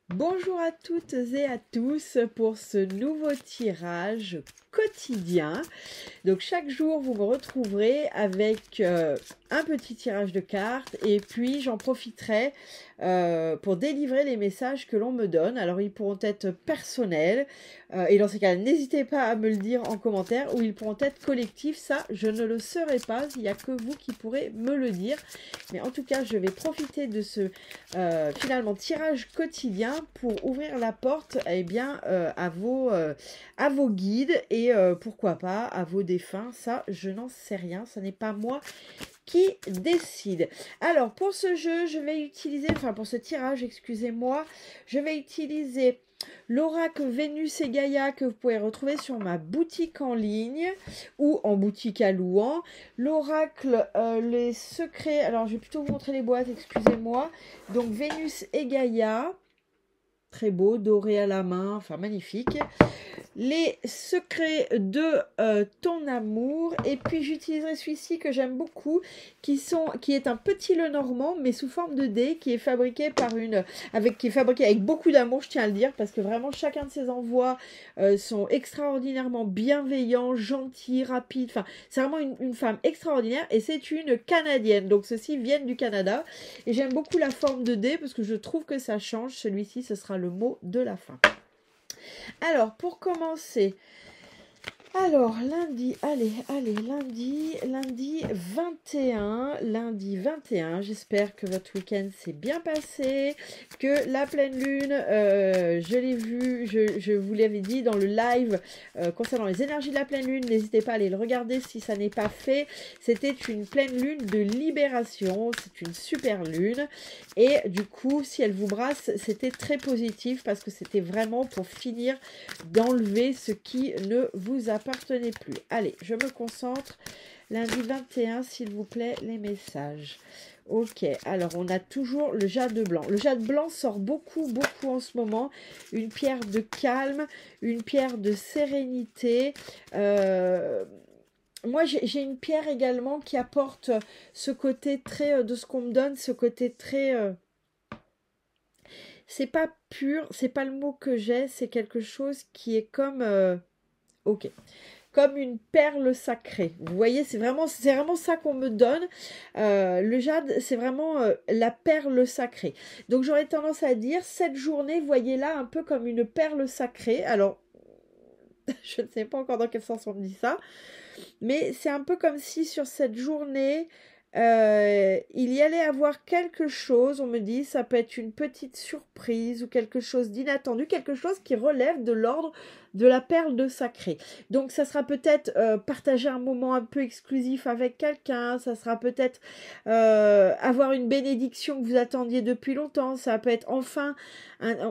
Bonjour à toutes et à tous pour ce nouveau tirage quotidien. Donc chaque jour vous me retrouverez avec un petit tirage de cartes et puis j'en profiterai pour délivrer les messages que l'on me donne. Alors ils pourront être personnels et dans ces cas n'hésitez pas à me le dire en commentaire, ou ils pourront être collectifs, ça je ne le saurais pas, il n'y a que vous qui pourrez me le dire. Mais en tout cas je vais profiter de ce finalement tirage quotidien pour ouvrir la porte à vos guides et pourquoi pas à vos défunts. Ça je n'en sais rien, ce n'est pas moi qui décide. Alors pour ce jeu je vais utiliser, pour ce tirage excusez-moi, je vais utiliser l'oracle Vénus et Gaïa que vous pouvez retrouver sur ma boutique en ligne ou en boutique à Louan. L'oracle les secrets, alors je vais plutôt vous montrer les boîtes, excusez-moi. Donc Vénus et Gaïa, très beau, doré à la main, enfin magnifique. Les secrets de ton amour, et puis j'utiliserai celui-ci que j'aime beaucoup, qui est un petit Lenormand mais sous forme de dé, qui est fabriqué avec beaucoup d'amour, je tiens à le dire, parce que vraiment chacun de ces envois sont extraordinairement bienveillants, gentils, rapides. Enfin, c'est vraiment une femme extraordinaire, et c'est une Canadienne, donc ceux-ci viennent du Canada, et j'aime beaucoup la forme de dé parce que je trouve que ça change. Celui-ci, ce sera le mot de la fin. Alors, pour commencer, lundi, lundi 21, j'espère que votre week-end s'est bien passé, que la pleine lune, je l'ai vu, je vous l'avais dit dans le live concernant les énergies de la pleine lune, n'hésitez pas à aller le regarder si ça n'est pas fait. C'était une pleine lune de libération, c'est une super lune, et du coup, si elle vous brasse, c'était très positif parce que c'était vraiment pour finir d'enlever ce qui ne vous appartenait plus. Allez, je me concentre. Lundi 21, s'il vous plaît, les messages. Ok, alors on a toujours le jade blanc. Le jade blanc sort beaucoup en ce moment. Une pierre de calme, une pierre de sérénité. Moi, j'ai une pierre également qui apporte ce côté très de ce qu'on me donne, ce côté très... c'est pas pur, c'est pas le mot que j'ai, c'est quelque chose qui est comme... ok. Comme une perle sacrée. Vous voyez, c'est vraiment ça qu'on me donne. Le jade, c'est vraiment la perle sacrée. Donc, j'aurais tendance à dire, cette journée, voyez-la un peu comme une perle sacrée. Alors, je ne sais pas encore dans quel sens on me dit ça, mais c'est un peu comme si sur cette journée, il y allait avoir quelque chose, on me dit, ça peut être une petite surprise ou quelque chose d'inattendu, quelque chose qui relève de l'ordre de la perle de sacré. Donc ça sera peut-être partager un moment un peu exclusif avec quelqu'un, ça sera peut-être avoir une bénédiction que vous attendiez depuis longtemps, ça peut être enfin,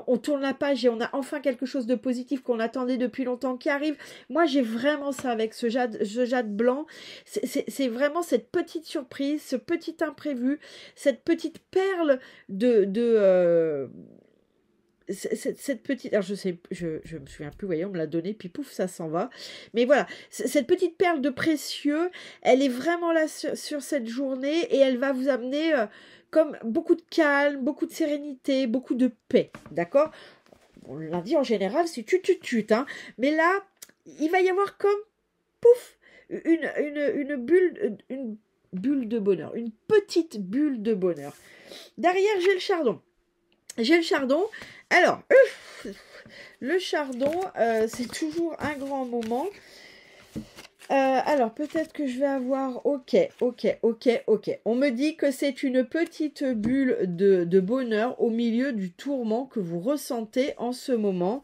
on tourne la page et on a enfin quelque chose de positif qu'on attendait depuis longtemps qui arrive. Moi j'ai vraiment ça avec ce jade blanc, c'est vraiment cette petite surprise, ce petit imprévu, cette petite perle cette petite, alors je me souviens plus, vous voyez, on me l'a donné, puis pouf, ça s'en va. Mais voilà, cette petite perle de précieux, elle est vraiment là sur cette journée, et elle va vous amener comme beaucoup de calme, beaucoup de sérénité, beaucoup de paix, d'accord? On l'a dit en général, c'est tut, hein. Mais là, il va y avoir comme, pouf, une bulle de bonheur, une petite bulle de bonheur. Derrière, j'ai le chardon. Alors, le chardon, c'est toujours un grand moment. Alors, peut-être que je vais avoir... Ok. On me dit que c'est une petite bulle de bonheur au milieu du tourment que vous ressentez en ce moment.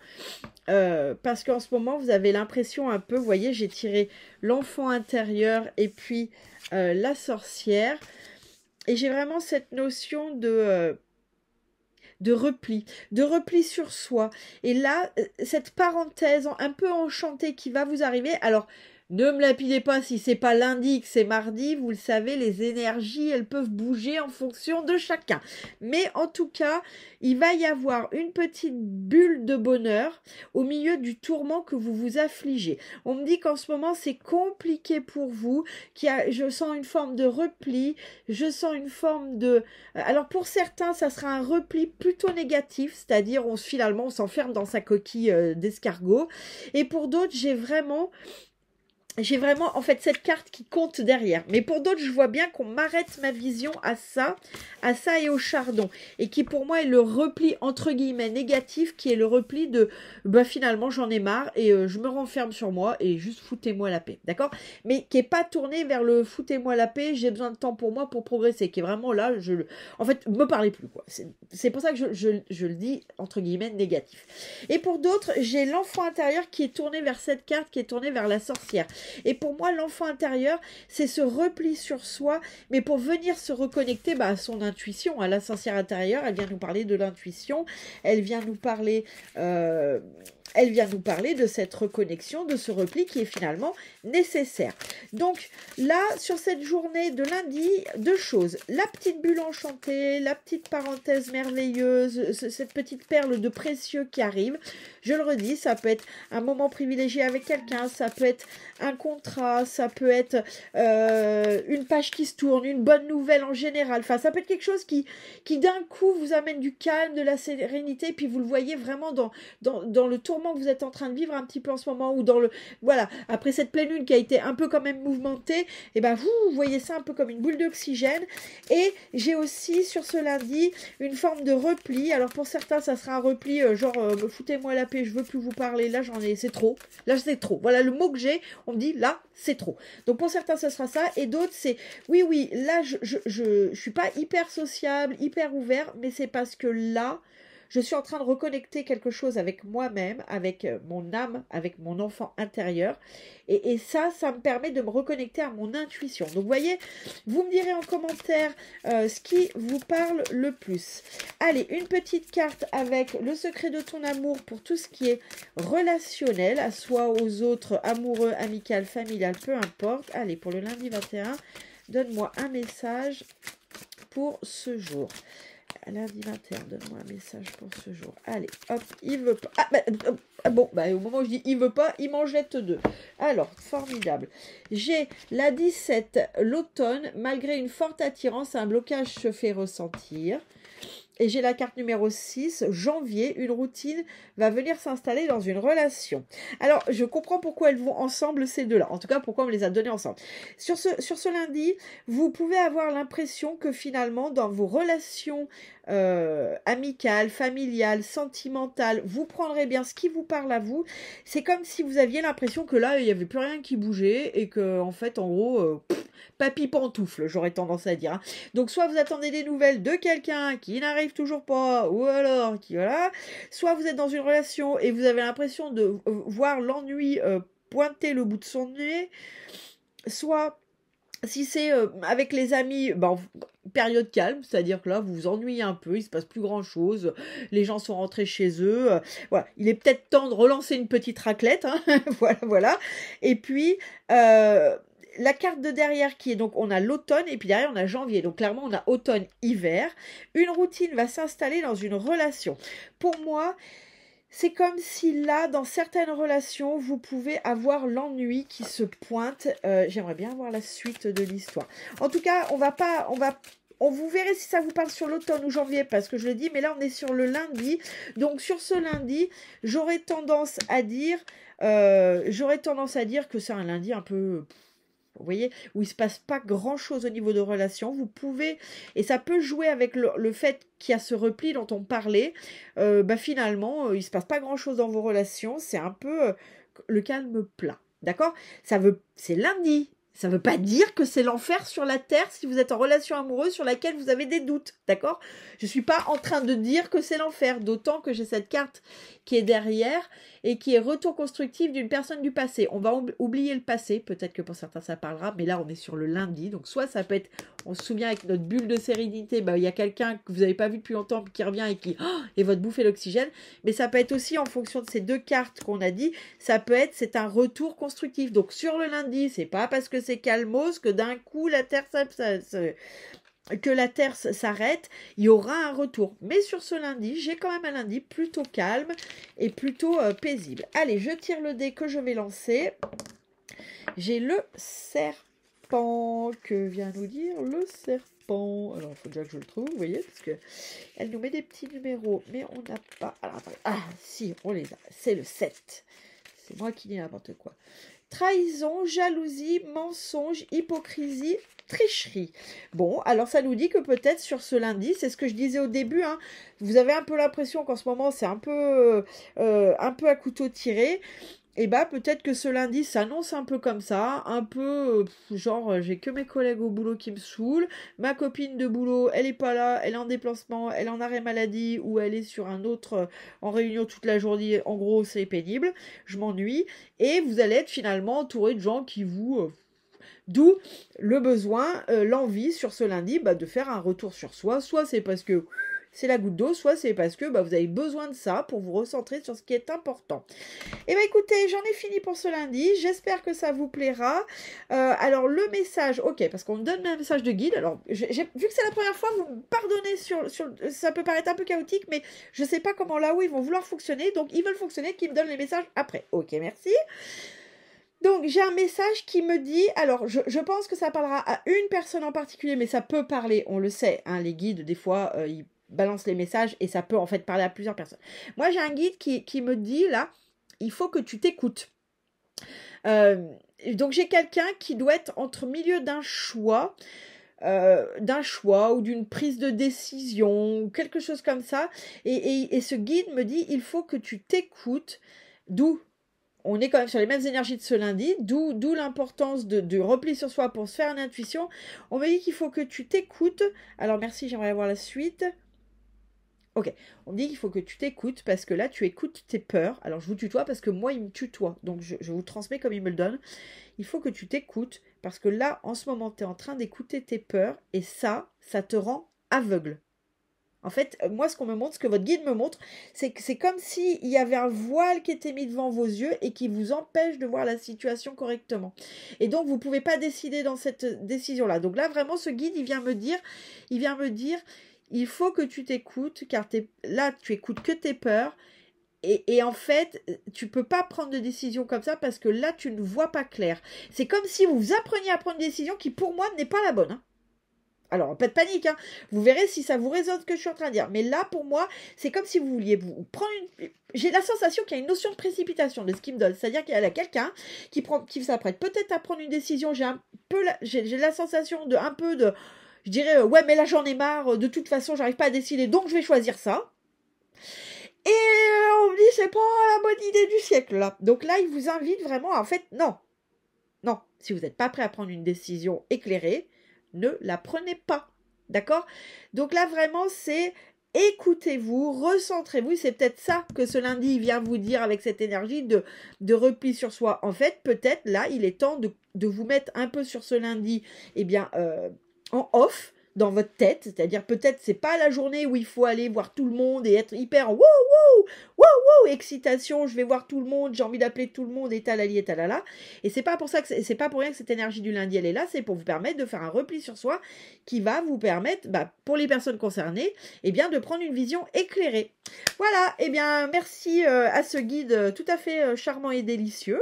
Parce qu'en ce moment, vous avez l'impression un peu... Vous voyez, j'ai tiré l'enfant intérieur et puis la sorcière. Et j'ai vraiment cette notion de repli sur soi. Et là, cette parenthèse un peu enchantée qui va vous arriver. Alors, Ne me lapidez pas si c'est pas lundi que c'est mardi, vous le savez, les énergies, elles peuvent bouger en fonction de chacun. Mais en tout cas, il va y avoir une petite bulle de bonheur au milieu du tourment que vous vous affligez. On me dit qu'en ce moment, c'est compliqué pour vous, je sens une forme de repli, je sens une forme de... Alors pour certains, ça sera un repli plutôt négatif, c'est-à-dire finalement, on s'enferme dans sa coquille d'escargot. Et pour d'autres, j'ai vraiment en fait cette carte qui compte derrière. Mais pour d'autres, je vois bien qu'on m'arrête ma vision à ça et au chardon. Et qui pour moi est le repli entre guillemets négatif, qui est le repli de finalement j'en ai marre et je me renferme sur moi et juste foutez-moi la paix. D'accord? Mais qui est pas tourné vers le foutez-moi la paix, j'ai besoin de temps pour moi pour progresser. Qui est vraiment là, en fait, me parlez plus quoi. C'est pour ça que je le dis entre guillemets négatif. Et pour d'autres, j'ai l'enfant intérieur qui est tourné vers cette carte, qui est tourné vers la sorcière. Et pour moi, l'enfant intérieur, c'est ce repli sur soi, mais pour venir se reconnecter à son intuition, à la sorcière intérieure. Elle vient nous parler de l'intuition, elle vient nous parler de cette reconnexion, de ce repli qui est finalement nécessaire. Donc là, sur cette journée de lundi, deux choses. La petite bulle enchantée, la petite parenthèse merveilleuse, cette petite perle de précieux qui arrive. Je le redis, ça peut être un moment privilégié avec quelqu'un, ça peut être un contrat, ça peut être une page qui se tourne, une bonne nouvelle en général. Enfin, ça peut être quelque chose qui d'un coup vous amène du calme, de la sérénité, puis vous le voyez vraiment dans le tourment que vous êtes en train de vivre un petit peu en ce moment, ou voilà, après cette pleine lune qui a été un peu quand même mouvementée, et vous voyez ça un peu comme une boule d'oxygène. Et j'ai aussi sur ce lundi une forme de repli. Alors pour certains ça sera un repli foutez-moi la paix, je veux plus vous parler, là c'est trop, voilà le mot que j'ai, on me dit là c'est trop. Donc pour certains ce sera ça, et d'autres c'est oui là je suis pas hyper sociable, hyper ouvert, mais c'est parce que là je suis en train de reconnecter quelque chose avec moi-même, avec mon âme, avec mon enfant intérieur. Et ça me permet de me reconnecter à mon intuition. Donc, vous voyez, vous me direz en commentaire ce qui vous parle le plus. Allez, une petite carte avec le secret de ton amour pour tout ce qui est relationnel, à soi, aux autres, amoureux, amical, familial, peu importe. Allez, pour le lundi 21, donne-moi un message pour ce jour. Lundi 21, donne-moi un message pour ce jour. Allez, hop, il veut pas. Au moment où je dis il veut pas, il m'en jette deux. Alors, formidable. J'ai la 17, l'automne, malgré une forte attirance, un blocage se fait ressentir. Et j'ai la carte numéro 6, janvier, une routine va venir s'installer dans une relation. Alors, je comprends pourquoi elles vont ensemble, ces deux-là. En tout cas, pourquoi on me les a données ensemble. Sur ce lundi, vous pouvez avoir l'impression que finalement, dans vos relations amicales, familiales, sentimentales, vous prendrez bien ce qui vous parle à vous. C'est comme si vous aviez l'impression que là, il n'y avait plus rien qui bougeait et que, en fait, en gros... papy pantoufle, j'aurais tendance à dire. Hein. Donc, soit vous attendez des nouvelles de quelqu'un qui n'arrive toujours pas, ou alors qui, voilà. Soit vous êtes dans une relation et vous avez l'impression de voir l'ennui pointer le bout de son nez. Soit, si c'est avec les amis, période calme, c'est-à-dire que là, vous vous ennuyez un peu, il se passe plus grand-chose, les gens sont rentrés chez eux. Voilà, il est peut-être temps de relancer une petite raclette. Hein. voilà. Et puis... la carte de derrière qui est donc, on a l'automne et puis derrière on a janvier. Donc clairement on a automne-hiver. Une routine va s'installer dans une relation. Pour moi, c'est comme si là, dans certaines relations, vous pouvez avoir l'ennui qui se pointe. J'aimerais bien voir la suite de l'histoire. En tout cas, vous verrez si ça vous parle sur l'automne ou janvier, parce que je le dis, mais là on est sur le lundi. Donc sur ce lundi, j'aurais tendance à dire que c'est un lundi un peu... Vous voyez, où il ne se passe pas grand-chose au niveau de relations. Vous pouvez, et ça peut jouer avec le fait qu'il y a ce repli dont on parlait. Finalement, il ne se passe pas grand-chose dans vos relations. C'est un peu le calme plat. D'accord ? C'est lundi. Ça ne veut pas dire que c'est l'enfer sur la terre si vous êtes en relation amoureuse sur laquelle vous avez des doutes, d'accord? Je ne suis pas en train de dire que c'est l'enfer, d'autant que j'ai cette carte qui est derrière et qui est retour constructif d'une personne du passé. On va oublier le passé, peut-être que pour certains ça parlera, mais là on est sur le lundi, donc soit ça peut être, on se souvient avec notre bulle de sérénité, il y a quelqu'un que vous n'avez pas vu depuis longtemps qui revient et qui est votre bouffée d'oxygène, mais ça peut être aussi en fonction de ces deux cartes qu'on a dit, ça peut être, c'est un retour constructif. Donc sur le lundi, c'est pas parce que c'est calmos que d'un coup la terre que la terre s'arrête, il y aura un retour. Mais sur ce lundi, j'ai quand même un lundi plutôt calme et plutôt paisible. Allez, je tire le dé que je vais lancer. J'ai le serpent. Que vient nous dire le serpent? Alors, il faut déjà que je le trouve, vous voyez, parce que elle nous met des petits numéros, mais on n'a pas... Alors, attendez. Ah, si, on les a. C'est le 7. C'est moi qui dis n'importe quoi. Trahison, jalousie, mensonge, hypocrisie, tricherie. Bon, alors ça nous dit que peut-être sur ce lundi, c'est ce que je disais au début, hein, vous avez un peu l'impression qu'en ce moment c'est un peu à couteau tiré. Et peut-être que ce lundi s'annonce un peu comme ça, un peu genre j'ai que mes collègues au boulot qui me saoulent, ma copine de boulot elle est pas là, elle est en déplacement, elle est en arrêt maladie ou elle est sur un autre en réunion toute la journée, en gros c'est pénible, je m'ennuie et vous allez être finalement entouré de gens qui vous... D'où le besoin, l'envie sur ce lundi de faire un retour sur soi, soit c'est parce que c'est la goutte d'eau, soit c'est parce que vous avez besoin de ça pour vous recentrer sur ce qui est important. Et écoutez, j'en ai fini pour ce lundi, j'espère que ça vous plaira. Alors le message, ok, parce qu'on me donne un message de guide, alors vu que c'est la première fois, vous me pardonnez ça peut paraître un peu chaotique, mais je ne sais pas comment là-haut ils vont vouloir fonctionner, donc ils veulent fonctionner, qu'ils me donnent les messages après. Ok, merci. Donc, j'ai un message qui me dit, alors je pense que ça parlera à une personne en particulier, mais ça peut parler, on le sait, hein, les guides, des fois, ils balancent les messages et ça peut en fait parler à plusieurs personnes. Moi, j'ai un guide qui me dit, là, il faut que tu t'écoutes. Donc, j'ai quelqu'un qui doit être entre milieu d'un choix ou d'une prise de décision, ou quelque chose comme ça, et ce guide me dit, il faut que tu t'écoutes, d'où on est quand même sur les mêmes énergies de ce lundi, d'où l'importance de repli sur soi pour se faire une intuition. On me dit qu'il faut que tu t'écoutes. Alors merci, j'aimerais avoir la suite. Ok, on me dit qu'il faut que tu t'écoutes parce que là, tu écoutes tes peurs. Alors je vous tutoie parce que moi, il me tutoie. Donc je vous transmets comme il me le donne. Il faut que tu t'écoutes parce que là, en ce moment, tu es en train d'écouter tes peurs et ça te rend aveugle. En fait, moi, ce qu'on me montre, ce que votre guide me montre, c'est que c'est comme s'il y avait un voile qui était mis devant vos yeux et qui vous empêche de voir la situation correctement. Et donc, vous ne pouvez pas décider dans cette décision-là. Donc là, vraiment, ce guide, il vient me dire, il faut que tu t'écoutes, car là, tu écoutes que tes peurs. Et en fait, tu peux pas prendre de décision comme ça parce que là, tu ne vois pas clair. C'est comme si vous appreniez à prendre une décision qui, pour moi, n'est pas la bonne, hein. Alors, pas de panique, hein. Vous verrez si ça vous résonne ce que je suis en train de dire. Mais là, pour moi, c'est comme si vous vouliez vous prendre une... J'ai la sensation qu'il y a une notion de précipitation de ce qu'il me donne. C'est-à-dire qu'il y a quelqu'un qui s'apprête peut-être à prendre une décision. J'ai la sensation je dirais, ouais, mais là, j'en ai marre. De toute façon, j'arrive pas à décider, donc je vais choisir ça. Et on me dit, c'est pas la bonne idée du siècle, là. Donc là, il vous invite vraiment à, en fait, non. Non, si vous n'êtes pas prêt à prendre une décision éclairée, ne la prenez pas, d'accord? Donc là, vraiment, c'est écoutez-vous, recentrez-vous. C'est peut-être ça que ce lundi vient vous dire avec cette énergie de repli sur soi. En fait, peut-être, là, il est temps de vous mettre un peu sur ce lundi, en off, dans votre tête, c'est-à-dire peut-être c'est pas la journée où il faut aller voir tout le monde et être hyper wouh, excitation, je vais voir tout le monde, j'ai envie d'appeler tout le monde et talali et talala. Et c'est pas pour rien que cette énergie du lundi elle est là, c'est pour vous permettre de faire un repli sur soi qui va vous permettre, pour les personnes concernées, de prendre une vision éclairée. Voilà, merci à ce guide tout à fait charmant et délicieux.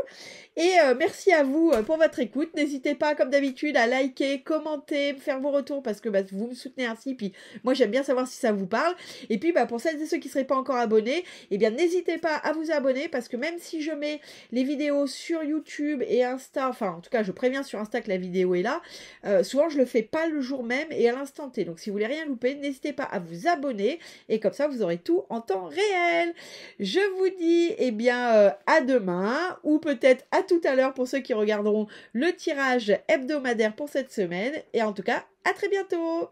Et merci à vous pour votre écoute. N'hésitez pas, comme d'habitude, à liker, commenter, faire vos retours parce que vous me soutenez ainsi. Puis moi, j'aime bien savoir si ça vous parle. Et puis, pour celles et ceux qui ne seraient pas encore abonnés, n'hésitez pas à vous abonner parce que même si je mets les vidéos sur YouTube et Insta, enfin en tout cas je préviens sur Insta que la vidéo est là, souvent je le fais pas le jour même et à l'instant T. Donc si vous voulez rien louper, n'hésitez pas à vous abonner et comme ça vous aurez tout en temps réel. Je vous dis eh bien à demain ou peut-être à tout à l'heure pour ceux qui regarderont le tirage hebdomadaire pour cette semaine et en tout cas à très bientôt.